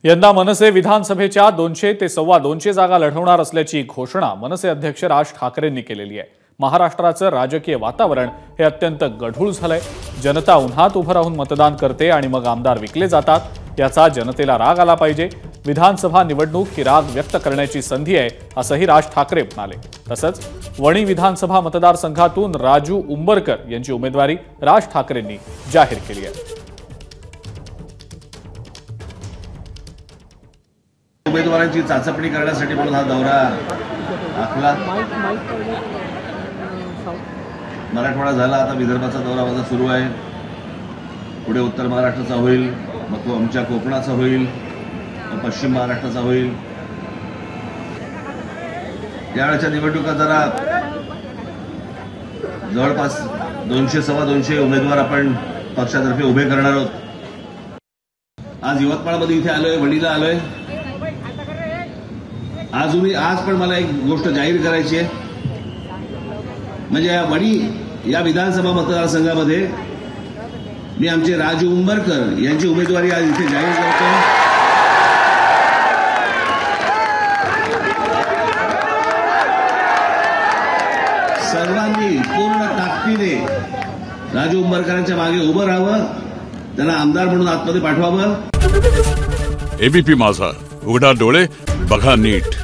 यंदा मनसे विधानसभेच्या 200 ते 225 जागा लढवणार असल्याची घोषणा मनसे अध्यक्ष राज ठाकरेंनी केलेली आहे। महाराष्ट्राचं राजकीय वातावरण हे अत्यंत गढूळ झालंय। जनता उन्हात उभं राहून मतदान करते आणि मग आमदार विकले जातात। याचा जनतेला राग आला पाहिजे। विधानसभा निवडणूक ही राग व्यक्त करण्याची संधी आहे असंही राज ठाकरे म्हणाले। तसंच वणी विधानसभा मतदारसंघातून राजू उंबरकर यांची उमेदवारी राज ठाकरेंनी जाहीर केली आहे। उमेदवारांची चाचपणी करण्यासाठी म्हणून हा दौरा आखला। मराठवाडा झाला, आता विदर्भाचा दौरा माझा सुरू आहे। पुढे उत्तर महाराष्ट्राचा होईल, मग तो आमच्या कोकणाचा होईल, पश्चिम महाराष्ट्राचा होईल। यावेळच्या निवडणुका जरा जवळपास 200-225 उमेदवार आपण पक्षातर्फे उभे करणार आहोत। आज यवतमाळमध्ये इथे आलोय, वणीला आलोय। आज पण मला एक गोष्ट जाहीर करायची आहे, म्हणजे या वणी या विधानसभा मतदारसंघामध्ये मी आमचे राजू उंबरकर यांची उमेदवारी आज इथे जाहीर करतो। सर्वांनी पूर्ण ताकदीने राजू उंबरकरांच्या मागे उभं राहावं, त्यांना आमदार म्हणून आतमध्ये पाठवावं। एबीपी माझा, उघडा डोळे बघा नीट।